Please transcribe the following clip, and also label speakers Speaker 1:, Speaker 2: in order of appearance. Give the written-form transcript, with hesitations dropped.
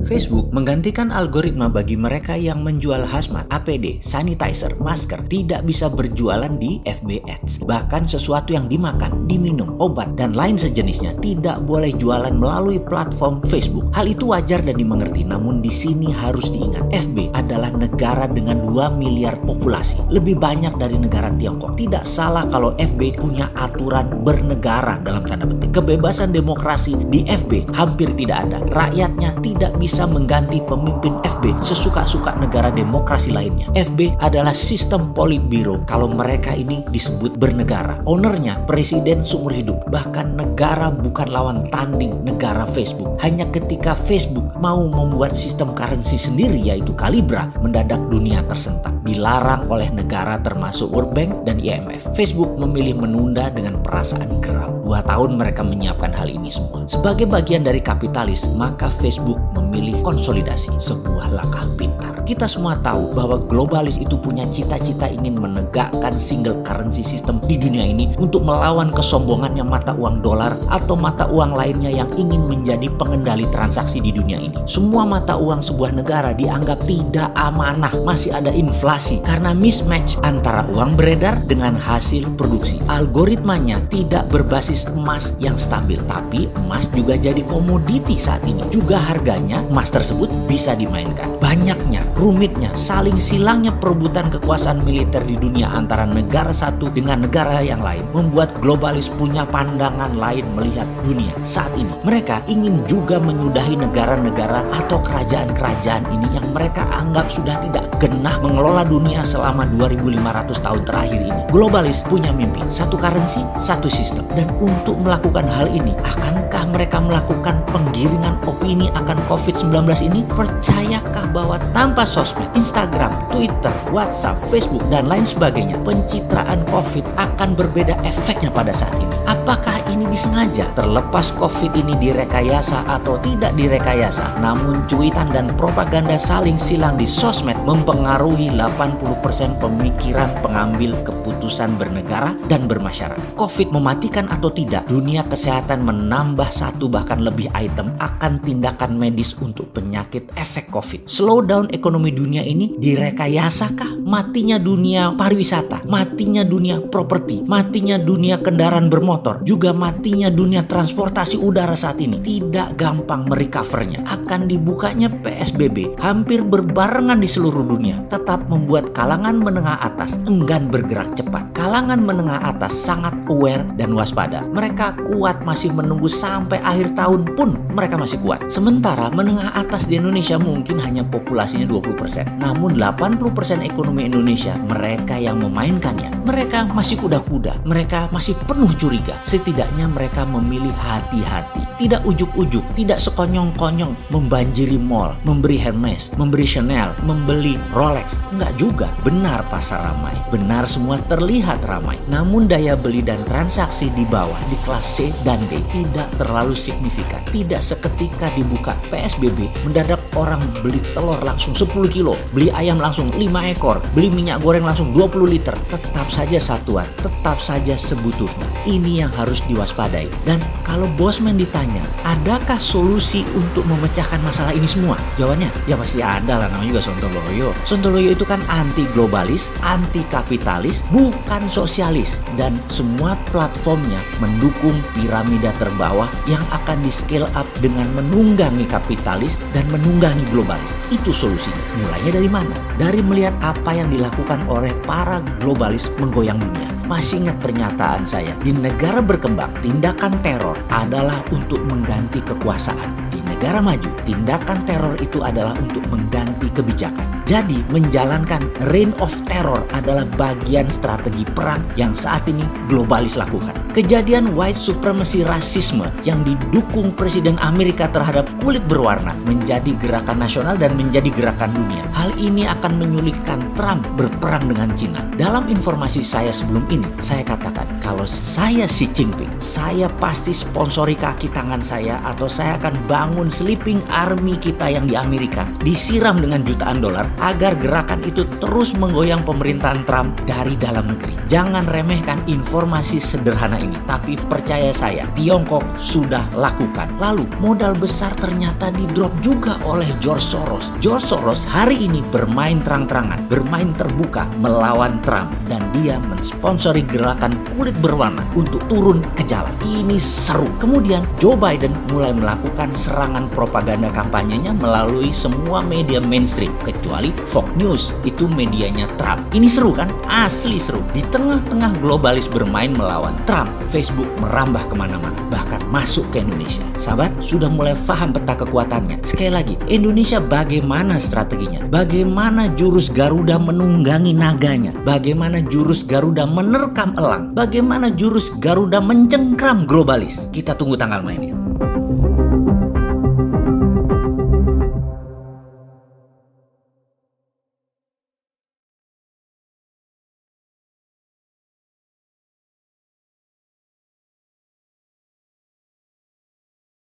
Speaker 1: Facebook menggantikan algoritma bagi mereka yang menjual hazmat, APD, sanitizer, masker tidak bisa berjualan di FB Ads. Bahkan sesuatu yang dimakan, diminum, obat, dan lain sejenisnya tidak boleh jualan melalui platform Facebook. Hal itu wajar dan dimengerti, namun di sini harus diingat, FB adalah negara dengan 2 miliar populasi, lebih banyak dari negara Tiongkok. Tidak salah kalau FB punya aturan bernegara dalam tanda petik. Kebebasan demokrasi di FB hampir tidak ada. Rakyatnya tidak bisa mengganti pemimpin FB sesuka-suka negara demokrasi lainnya. FB adalah sistem politbiro kalau mereka ini disebut bernegara. Ownernya presiden seumur hidup. Bahkan negara bukan lawan tanding negara Facebook. Hanya ketika Facebook mau membuat sistem currency sendiri yaitu Calibra, mendadak dunia tersentak. Dilarang oleh negara termasuk World Bank dan IMF. Facebook memilih menunda dengan perasaan geram. 2 tahun mereka menyiapkan hal ini semua. Sebagai bagian dari kapitalis, maka Facebook memilih konsolidasi, sebuah langkah pintar. Kita semua tahu bahwa globalis itu punya cita-cita ingin menegakkan single currency system di dunia ini untuk melawan kesombongannya mata uang dolar atau mata uang lainnya yang ingin menjadi pengendali transaksi di dunia ini. Semua mata uang sebuah negara dianggap tidak amanah, masih ada inflasi karena mismatch antara uang beredar dengan hasil produksi. Algoritmanya tidak berbasis emas yang stabil, tapi emas juga jadi komoditi saat ini. Juga harganya emas tersebut bisa dimainkan. Banyaknya, rumitnya, saling silangnya perebutan kekuasaan militer di dunia antara negara satu dengan negara yang lain membuat globalis punya pandangan lain melihat dunia saat ini. Mereka ingin juga menyudahi negara-negara atau kerajaan-kerajaan ini yang mereka anggap sudah tidak genah mengelola dunia selama 2500 tahun terakhir ini. Globalis punya mimpi, satu currency, satu sistem. Dan untuk melakukan hal ini, akankah mereka melakukan penggiringan opini akan COVID-19 ini? Percayakah bahwa tanpa sosmed, Instagram, Twitter, WhatsApp, Facebook, dan lain sebagainya, pencitraan COVID akan berbeda efeknya pada saat ini? Apakah ini disengaja? Terlepas COVID ini direkayasa atau tidak direkayasa, namun cuitan dan propaganda saling silang di sosmed mempengaruhi 80% pemikiran pengambil keputusan bernegara dan bermasyarakat. COVID mematikan atau tidak, dunia kesehatan menambah 1 bahkan lebih item akan tindakan medis untuk penyakit efek COVID. Slowdown ekonomi dunia ini direkayasakah? Matinya dunia pariwisata, matinya dunia properti, matinya dunia kendaraan bermotor, juga matinya dunia transportasi udara saat ini. Tidak gampang merecovernya. Akan dibukanya PSBB hampir berbarengan di seluruh dunia, tetap membuat kalangan menengah atas enggan bergerak cepat. Kalangan menengah atas sangat aware dan waspada. Mereka kuat masih menunggu sampai akhir tahun pun mereka masih kuat. Sementara menengah atas di Indonesia mungkin hanya populasinya 20%. Namun 80% ekonomi Indonesia mereka yang memainkannya. Mereka masih kuda-kuda. Mereka masih penuh curiga. Setidaknya mereka memilih hati-hati. Tidak ujuk-ujuk, tidak sekonyong-konyong membanjiri mall, memberi Hermes, memberi Chanel, membeli Rolex. Enggak juga. Benar pasar ramai. Benar semua terlihat ramai. Namun daya beli dan transaksi di bawah di kelas C dan D tidak terlalu signifikan. Tidak seketika dibuka PSBB mendadak orang beli telur langsung 10 kilo, beli ayam langsung 5 ekor, beli minyak goreng langsung 20 liter. Tetap saja satuan, tetap saja sebutuhnya. Ini yang harus diwaspadai. Dan kalau Bosman ditanya, adakah solusi untuk memecahkan masalah ini semua? Jawabannya, ya pasti ada lah, namanya juga Sontoloyo. Sontoloyo itu kan anti globalis, anti kapitalis, bukan sosialis. Dan semua platformnya mendukung piramida terbawah yang akan di scale up dengan menunggangi kapitalis dan menunggangi globalis. Itu solusinya. Mulainya dari mana? Dari melihat apa yang dilakukan oleh para globalis menggoyang dunia. Masih ingat pernyataan saya, di negara berkembang, tindakan teror adalah untuk mengganti kekuasaan. Di negara maju, tindakan teror itu adalah untuk mengganti kebijakan. Jadi, menjalankan reign of terror adalah bagian strategi perang yang saat ini globalis lakukan. Kejadian white supremacy rasisme yang didukung Presiden Amerika terhadap kulit berwarna menjadi gerakan nasional dan menjadi gerakan dunia. Hal ini akan menyulitkan Trump berperang dengan Cina. Dalam informasi saya sebelum ini, saya katakan kalau saya Xi Jinping, saya pasti sponsori kaki tangan saya atau saya akan bangun membangun sleeping army kita yang di Amerika disiram dengan jutaan dolar agar gerakan itu terus menggoyang pemerintahan Trump dari dalam negeri. Jangan remehkan informasi sederhana ini, tapi percaya saya, Tiongkok sudah lakukan. Lalu modal besar ternyata di-drop juga oleh George Soros. George Soros hari ini bermain terang-terangan, bermain terbuka melawan Trump, dan dia mensponsori gerakan kulit berwarna untuk turun ke jalan. Ini seru. Kemudian Joe Biden mulai melakukan serangan propaganda kampanyenya melalui semua media mainstream kecuali Fox News, itu medianya Trump. Ini seru kan? Asli seru. Di tengah-tengah globalis bermain melawan Trump, Facebook merambah kemana-mana, bahkan masuk ke Indonesia. Sahabat, sudah mulai paham peta kekuatannya. Sekali lagi, Indonesia bagaimana strateginya? Bagaimana jurus Garuda menunggangi naganya? Bagaimana jurus Garuda menerkam elang? Bagaimana jurus Garuda mencengkram globalis? Kita tunggu tanggal mainnya.